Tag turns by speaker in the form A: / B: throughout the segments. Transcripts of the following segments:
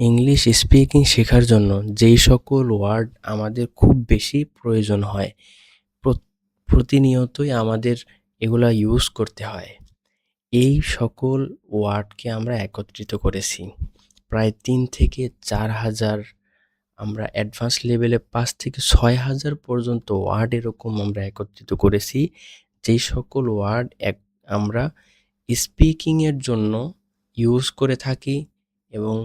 A: English speaking শেখার জন্য যেই সকল ওয়ার্ড আমাদের খুব বেশি প্রয়োজন হয়, প্রতিনিয়তই আমাদের এগুলা ইউজ করতে হয়। এই সকল ওয়ার্ডকে আমরা একত্রিত করেছি। প্রায় ৩ থেকে ৪,০০০, আমরা অ্যাডভান্স লেভেলে ৫ থেকে ৬,০০০ পর্যন্ত ওয়ার্ড এরকম আমরা একত্রিত করেছি। যেই সকল ওয়ার্ড আমরা স্পিকিংয়ের জন্য ইউজ করে থাকি এবং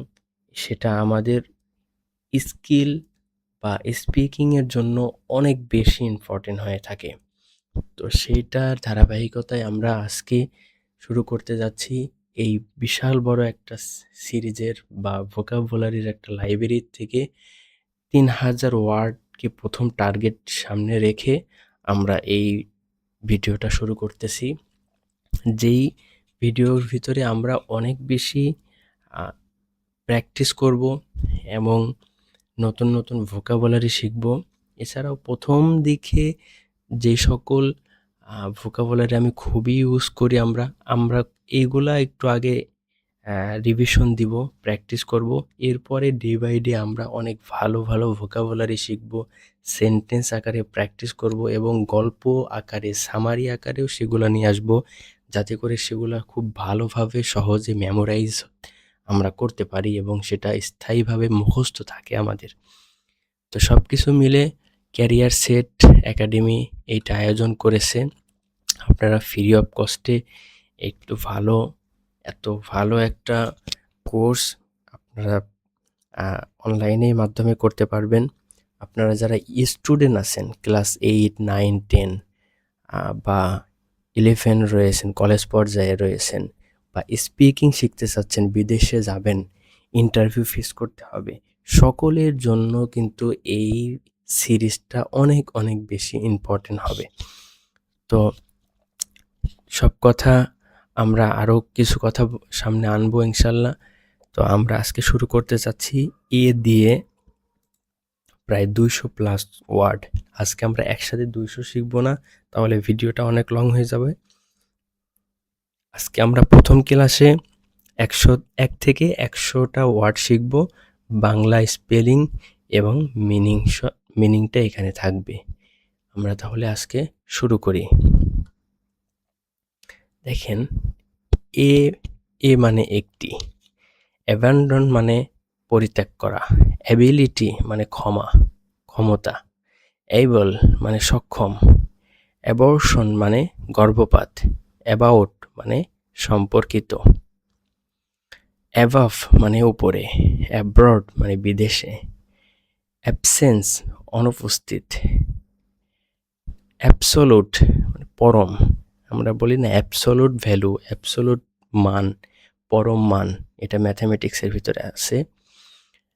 A: সেটা আমাদের স্কিল বা স্পিকিংয়ের জন্য অনেক বেশি ইম্পর্টেন্ট হয়ে থাকে। তো সেইটার ধারাবাহিকতায় আমরা আজকে শুরু করতে যাচ্ছি এই বিশাল বড় একটা সিরিজের বা ভোকাবুলারির একটা লাইব্রেরি থেকে ৩,০০০ ওয়ার্ডকে প্রথম টার্গেট সামনে রেখে আমরা এই ভিডিওটা শুরু করতেছি। যেই ভিডিওর ভিতরে আমরা অনেক বেশি প্র্যাকটিস করব এবং নতুন নতুন ভোকাবুলারি শিখব। এছাড়াও প্রথম দিকে যে সকল ভোকাবুলারি আমি খুবই ইউজ করি, আমরা এইগুলা একটু আগে রিভিশন দিব, প্র্যাকটিস করব। এরপরে ডে বাই ডে আমরা অনেক ভালো ভালো ভোকাবুলারি শিখব, সেন্টেন্স আকারে প্র্যাকটিস করব এবং গল্প আকারে, সামারি আকারেও সেগুলো নিয়ে আসব, যাতে করে সেগুলো খুব ভালোভাবে সহজে মেমোরাইজ আমরা করতে পারি এবং সেটা স্থায়ীভাবে মুখস্থ থাকে আমাদের। তো সব কিছু মিলে ক্যারিয়ার সেট একাডেমি এইটা আয়োজন করেছে। আপনারা ফ্রি অফ কস্টে একটু এত ভালো একটা কোর্স আপনারা অনলাইনের মাধ্যমে করতে পারবেন। আপনারা যারা স্টুডেন্ট আছেন, ক্লাস 8, 9, 10 বা 11 রয়েছেন, কলেজ পর্যায়ে রয়েছেন, বা স্পিকিং শিখতে চাচ্ছেন, বিদেশে যাবেন, ইন্টারভিউ ফেস করতে হবে, সকলের জন্য কিন্তু এই সিরিজটা অনেক অনেক বেশি ইম্পর্টেন্ট হবে। তো সব কথা আমরা আরও কিছু কথা সামনে আনবো ইনশাল্লাহ। তো আমরা আজকে শুরু করতে চাচ্ছি এ দিয়ে প্রায় 200+ ওয়ার্ড। আজকে আমরা একসাথে 200 শিখবো না, তাহলে ভিডিওটা অনেক লং হয়ে যাবে। আজকে আমরা প্রথম ক্লাসে 1 থেকে 100টা ওয়ার্ড শিখব। বাংলা স্পেলিং এবং মিনিংটা এখানে থাকবে। আমরা তাহলে আজকে শুরু করি। দেখেন, এ মানে একটি, অ্যাবান্ডন মানে পরিত্যাগ করা, অ্যাবিলিটি মানে ক্ষমতা, এবল মানে সক্ষম, অ্যাবর্শন মানে গর্ভপাত, অ্যাবাউট মানে সম্পর্কিত, অ্যাবাভ মানে উপরে, অ্যাব্রড মানে বিদেশে, অ্যাবসেন্স অনুপস্থিত, অ্যাবসোলুট মানে পরম, আমরা বলি না অ্যাবসোলুট ভ্যালু, অ্যাবসোলুট মান, পরম মান, এটা ম্যাথামেটিক্সের ভিতরে আছে।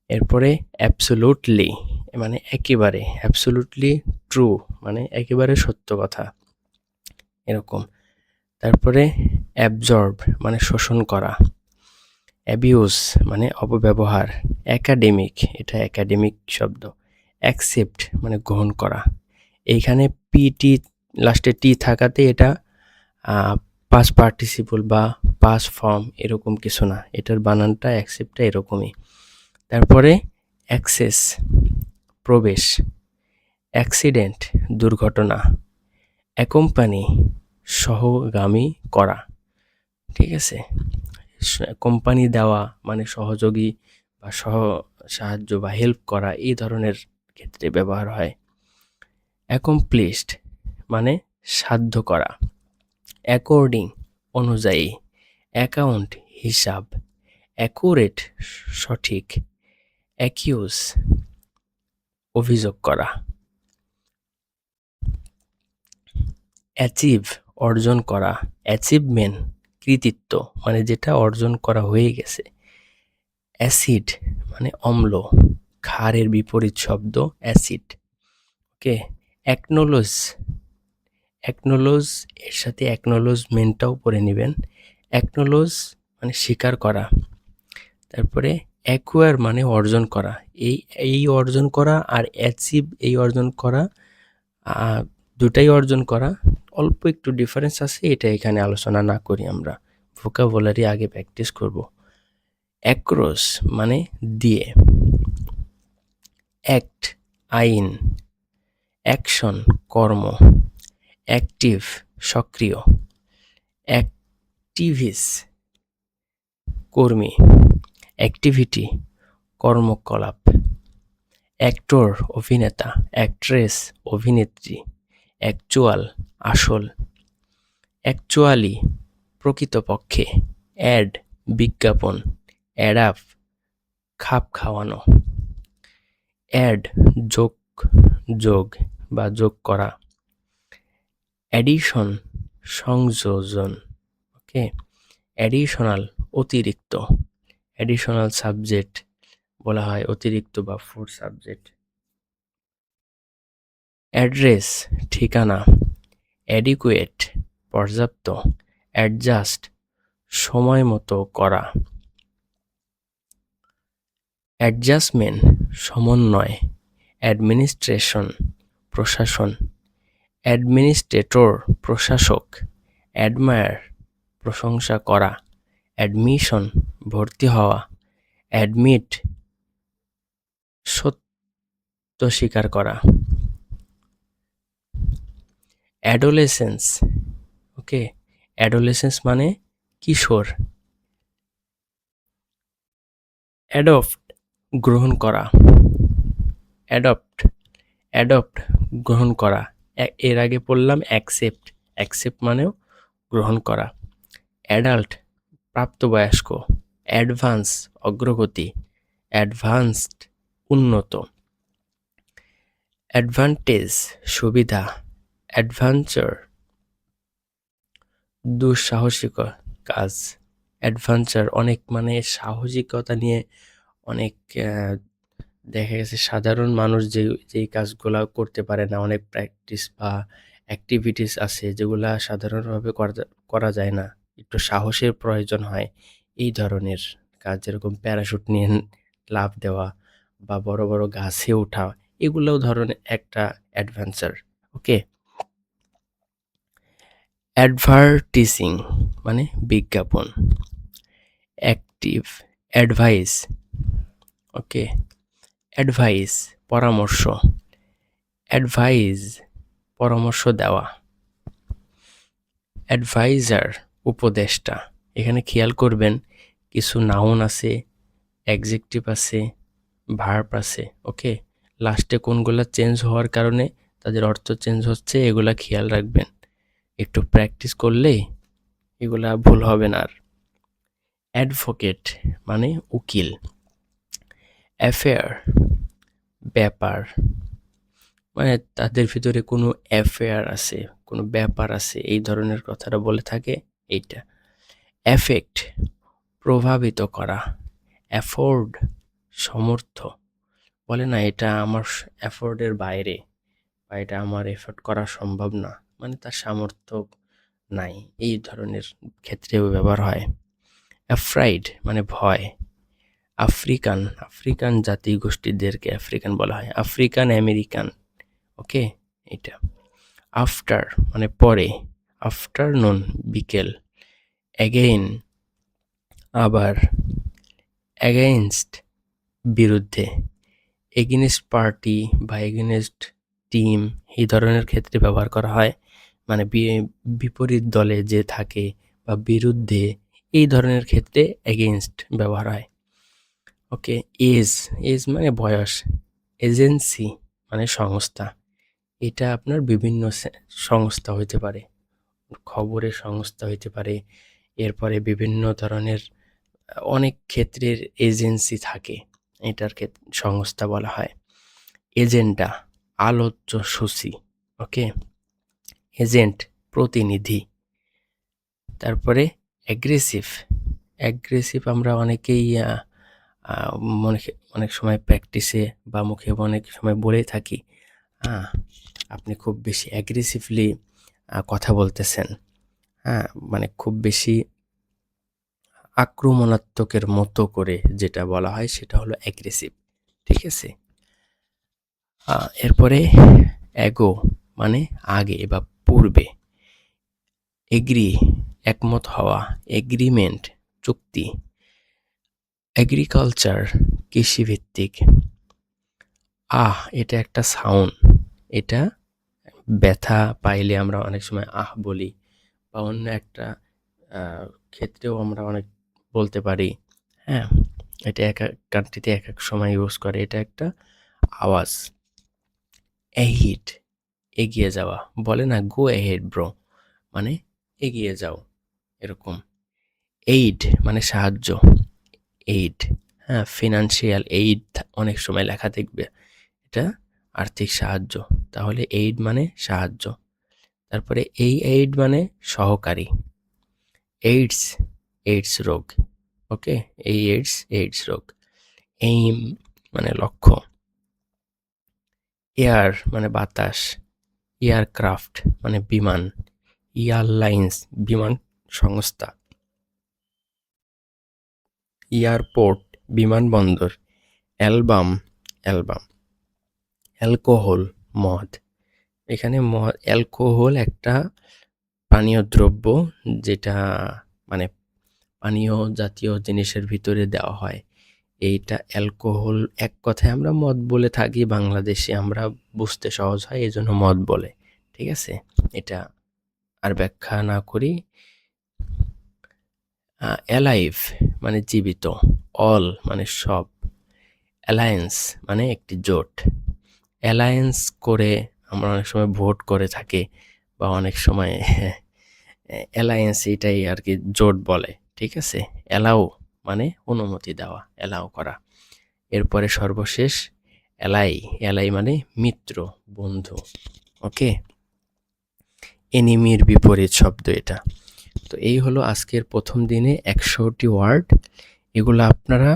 A: এরপরে অ্যাবসোলুটলি মানে একেবারে, অ্যাবসোলুটলি ট্রু মানে একেবারে সত্য কথা, এরকম। তারপরে অ্যাবজর্ব মানে শোষণ করা, অ্যাবিউজ মানে অপব্যবহার, একাডেমিক এটা একাডেমিক শব্দ, অ্যাকসেপ্ট মানে গ্রহণ করা। এইখানে পিটি লাস্টে টি থাকাতে এটা পাস্ট পার্টিসিপল বা পাস্ট ফর্ম এরকম কিছু না, এটার বানানটা অ্যাকসেপ্টটা এরকমই। তারপরে অ্যাক্সেস প্রবেশ, অ্যাক্সিডেন্ট দুর্ঘটনা, অ্যাকম্পানি সহগামী করা, ঠিক আছে। কোম্পানি দেওয়া মানে সহযোগী বা সাহায্য বা হেল্প করা, এই ধরনের ক্ষেত্রে ব্যবহার হয়। অ্যাকমপ্লিশড মানে সাধ্য করা, অ্যাকর্ডিং অনুযায়ী, অ্যাকাউন্ট হিসাব, অ্যাকুরেট সঠিক, অ্যাকিউজ অভিযোগ করা, অ্যাচিভ অর্জন করা, অ্যাচিভমেন্ট কৃতিত্ব মানে যেটা অর্জন করা হয়ে গেছে, অ্যাসিড মানে অম্ল, ক্ষারের বিপরীত শব্দ অ্যাসিড, ওকে। অ্যাকনোলজ এর সাথে অ্যাকনোলজমেন্টটাও পড়ে নেবেন। অ্যাকনোলজ মানে স্বীকার করা। তারপরে অ্যাকুয়ার মানে অর্জন করা, এই অর্জন করা আর অ্যাচিভ এই অর্জন করা, দুটাই অর্জন করা, অল্প একটু ডিফারেন্স আছে, এটা এখানে আলোচনা না করি, আমরা ভোকাবুলারি আগে প্র্যাকটিস করব। অ্যাক্রস মানে দিয়ে, অ্যাক্ট আইন, অ্যাকশন কর্ম, অ্যাক্টিভ সক্রিয়, অ্যাক্টিভিস কর্মী, অ্যাক্টিভিটি কর্মকলাপ, অ্যাক্টর অভিনেতা, অ্যাক্ট্রেস অভিনেত্রী, অ্যাকচুয়াল আসল, অ্যাকচুয়ালি প্রকৃতপক্ষে, অ্যাড বিজ্ঞাপন, অ্যাডাপ খাপ খাওয়ানো, অ্যাড যোগ যোগ বা যোগ করা, অ্যাডিশন সংযোজন, ওকে, অ্যাডিশনাল অতিরিক্ত, অ্যাডিশনাল সাবজেক্ট বলা হয় অতিরিক্ত বা ফোর সাবজেক্ট, অ্যাড্রেস ঠিকানা, অ্যাডিকুয়েট পর্যাপ্ত, অ্যাডজাস্ট সময় মতো করা, অ্যাডজাস্টমেন্ট সমন্বয়, অ্যাডমিনিস্ট্রেশন প্রশাসন, অ্যাডমিনিস্ট্রেটর প্রশাসক, অ্যাডমায়ার প্রশংসা করা, অ্যাডমিশন ভর্তি হওয়া, অ্যাডমিট সত্য স্বীকার করা, অ্যাডোলেসেন্স, ওকে, অ্যাডোলেসেন্স মানে কিশোর, অ্যাডপ্ট গ্রহণ করা, অ্যাডপ্ট অ্যাডপ্ট গ্রহণ করা, এর আগে পড়লাম অ্যাকসেপ্ট, অ্যাকসেপ্ট মানেও গ্রহণ করা, অ্যাডাল্ট প্রাপ্তবয়স্ক, অ্যাডভান্স অগ্রগতি, অ্যাডভান্সড উন্নত, অ্যাডভান্টেজ সুবিধা, অ্যাডভেঞ্চার দুঃসাহসিক কাজ, অ্যাডভেঞ্চার অনেক মানে সাহসিকতা নিয়ে অনেক দেখা গেছে সাধারণ মানুষ যেই কাজগুলা করতে পারে না, অনেক প্র্যাকটিস বা অ্যাক্টিভিটিস আছে যেগুলা সাধারণভাবে করা যায় না, একটু সাহসের প্রয়োজন হয় এই ধরনের কাজ, যেরকম প্যারাশুট নিয়ে লাফ দেওয়া বা বড় বড় গাছে ওঠা, এগুলোও ধরনের একটা অ্যাডভেঞ্চার, ওকে। অ্যাডভার্টিসিং মানে বিজ্ঞাপন, অ্যাক্টিভ অ্যাডভাইস, ওকে, অ্যাডভাইস পরামর্শ, অ্যাডভাইস পরামর্শ দেওয়া, অ্যাডভাইজার উপদেষ্টা, এখানে খেয়াল করবেন কিছু নাউন আছে, অ্যাডজেক্টিভ আছে, ভার্ব আছে, ওকে, লাস্টে কোনগুলা চেঞ্জ হওয়ার কারণে তাদের অর্থ চেঞ্জ হচ্ছে এগুলা খেয়াল রাখবেন, একটু প্র্যাকটিস করলেই এগুলা ভুল হবে না আর। অ্যাডভোকেট মানে উকিল, অ্যাফেয়ার ব্যাপার, মানে তাদের ভিতরে কোনো অ্যাফেয়ার আছে, কোনো ব্যাপার আছে, এই ধরনের কথাটা বলে থাকে এইটা। অ্যাফেক্ট প্রভাবিত করা, অ্যাফোর্ড সমর্থ, বলে না এটা আমার অ্যাফোর্ডের বাইরে বা এটা আমার এফোর্ড করা সম্ভব না, মানে তার সামর্থ্য নাই, এই ধরনের ক্ষেত্রেও ব্যবহার হয়। অ্যাফ্রাইড মানে ভয়, আফ্রিকান আফ্রিকান জাতি গোষ্ঠীদেরকে আফ্রিকান বলা হয়, আফ্রিকান আমেরিকান, ওকে, এটা। আফটার মানে পরে, আফটারনুন বিকেল, অ্যাগেইন আবার, অ্যাগেইনস্ট বিরুদ্ধে, এগেইনস্ট পার্টি বা এগেইনস্ট টিম এই ধরনের ক্ষেত্রে ব্যবহার করা হয়, মানে বিপরীত দলে যে থাকে বা বিরুদ্ধে, এই ধরনের ক্ষেত্রে এগেইনস্ট ব্যবহার হয়, ওকে। এজ এজ মানে বয়স, এজেন্সি মানে সংস্থা, এটা আপনার বিভিন্ন সংস্থা হইতে পারে, খবরের সংস্থা হইতে পারে, এরপরে বিভিন্ন ধরনের অনেক ক্ষেত্রের এজেন্সি থাকে, এটার সংস্থা বলা হয়। এজেন্ডা আলোচ্য সূচি, ওকে, এজেন্ট প্রতিনিধি। তারপরে অ্যাগ্রেসিভ, অ্যাগ্রেসিভ আমরা অনেকেই অনেক সময় প্র্যাকটিসে বা মুখে অনেক সময় বলে থাকি, হ্যাঁ আপনি খুব বেশি অ্যাগ্রেসিভলি কথা বলতেছেন, হ্যাঁ মানে খুব বেশি আক্রমণাত্মকের মতো করে যেটা বলা হয় সেটা হলো অ্যাগ্রেসিভ, ঠিক আছে। এরপরে অ্যাগো মানে আগে বা পূর্বে, এগ্রি একমত হওয়া, এগ্রিমেন্ট চুক্তি, এগ্রিকালচার, কৃষিভিত্তিক। এটা একটা সাউন্ড। এটা ব্যথা পাইলে আমরা অনেক সময় বলি, বা অন্য একটা ক্ষেত্রেও আমরা অনেক বলতে পারি। হ্যাঁ, এটা এক এক কান্ট্রিতে এক এক সময় ইউজ করে। এটা একটা আওয়াজ। এহিড, এগিয়ে যাওয়া। বলে না গো এহেড ব্রো, মানে এগিয়ে যাও, এরকম। এইড মানে সাহায্য, এইড। হ্যাঁ, ফিনান্সিয়াল এইড অনেক সময় লেখা দেখবে, এটা আর্থিক সাহায্য। তাহলে এইড মানে সাহায্য। তারপরে এই এইড মানে সহকারী। এইডস, এইডস রোগ। ওকে, এই এইডস, এইডস রোগ। এইম মানে লক্ষ্য। এয়ার মানে বাতাস। এয়ারক্রাফট মানে বিমান। এয়ারলাইন্স বিমান সংস্থা। এয়ারপোর্ট বিমানবন্দর। Album, album. অ্যালকোহল মদ। এখানে অ্যালকোহল একটা পানীয় দ্রব্য, যেটা মানে পানীয় জাতীয় জিনিসের ভিতরে দেওয়া হয়। এইটা অ্যালকোহল, এক কথায় আমরা মদ বলে থাকি বাংলাদেশে, আমরা বুঝতে সহজ হয় এই জন্য মদ বলে। ঠিক আছে, এটা আর ব্যাখ্যা না করি। অ্যালাইভ মানে জীবিত। অল মানে সব। অ্যালায়েন্স মানে একটি জোট। অ্যালায়েন্স করে আমরা অনেক সময় ভোট করে থাকি, বা অনেক সময় অ্যালায়েন্স এটাই আর কি জোট বলে। ঠিক আছে, অ্যালাউ মানে অনুমতি দেওয়া, অ্যালাউ করা। এরপরে সর্বশেষ অ্যালাই। অ্যালাই মানে মিত্র, বন্ধু। ওকে, এনিমির বিপরীত শব্দ এটা। তো এই হলো আজকের প্রথম দিনে 100টি ওয়ার্ড। এগুলো আপনারা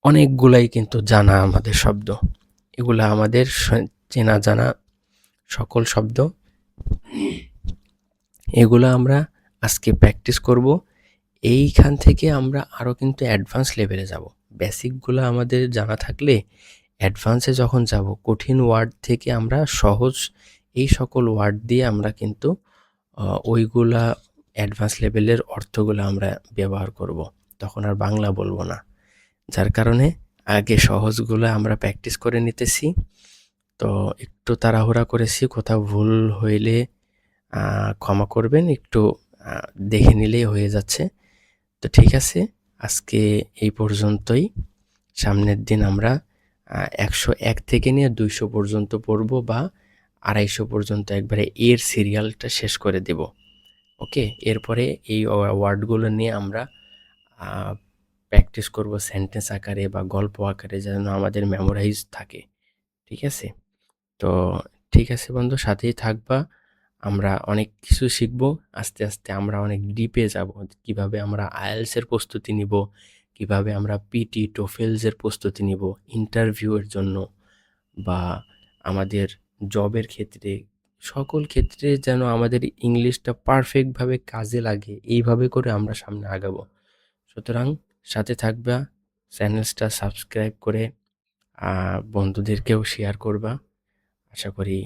A: অনেকগুলাই কিন্তু জানা আমাদের শব্দ, এগুলা আমাদের চেনা জানা সকল শব্দ। এগুলো আমরা আজকে প্র্যাকটিস করব। এইখান থেকে আমরা আরও কিন্তু অ্যাডভান্স লেভেলে যাব। বেসিকগুলো আমাদের জানা থাকলে অ্যাডভান্সে যখন যাব, কঠিন ওয়ার্ড থেকে আমরা সহজ এই সকল ওয়ার্ড দিয়ে আমরা কিন্তু ওইগুলা অ্যাডভান্স লেভেলের অর্থগুলো আমরা ব্যবহার করব। তখন আর বাংলা বলবো না। যার কারণে আগে সহজগুলো আমরা প্র্যাকটিস করে নিতেছি। তো একটু তাড়াহুড়া করেছি, কোথাও ভুল হইলে ক্ষমা করবেন, একটু দেখে নিলেই হয়ে যাচ্ছে। তো ঠিক আছে, আজকে এই পর্যন্তই। সামনের দিন আমরা 101 থেকে নিয়ে 200 পর্যন্ত পড়ব, বা 250 পর্যন্ত একবারে এর সিরিয়ালটা শেষ করে দেব। ওকে, এরপরে এই ওয়ার্ডগুলো নিয়ে আমরা প্র্যাকটিস করব সেন্টেন্স আকারে বা গল্প আকারে, যেন আমাদের মেমোরাইজ থাকে। ঠিক আছে, তো ঠিক আছে বন্ধু, সাথেই থাকবা। আমরা অনেক কিছু শিখব। আস্তে আস্তে আমরা অনেক ডিপে যাব। কিভাবে আমরা আইএলটিএস এর প্রস্তুতি নিব, কিভাবে আমরা পিটি টোফেলস এর প্রস্তুতি নিব ইন্টারভিউয়ের জন্য, বা আমাদের জবের ক্ষেত্রে, সকল ক্ষেত্রে যেন আমাদের ইংলিশটা পারফেক্টভাবে কাজে লাগে, এইভাবে করে আমরা সামনে আগাবো। সুতরাং সাথে থাকবা, চ্যানেলটা সাবস্ক্রাইব করে বন্ধুদেরকেও শেয়ার করবা। আশা করি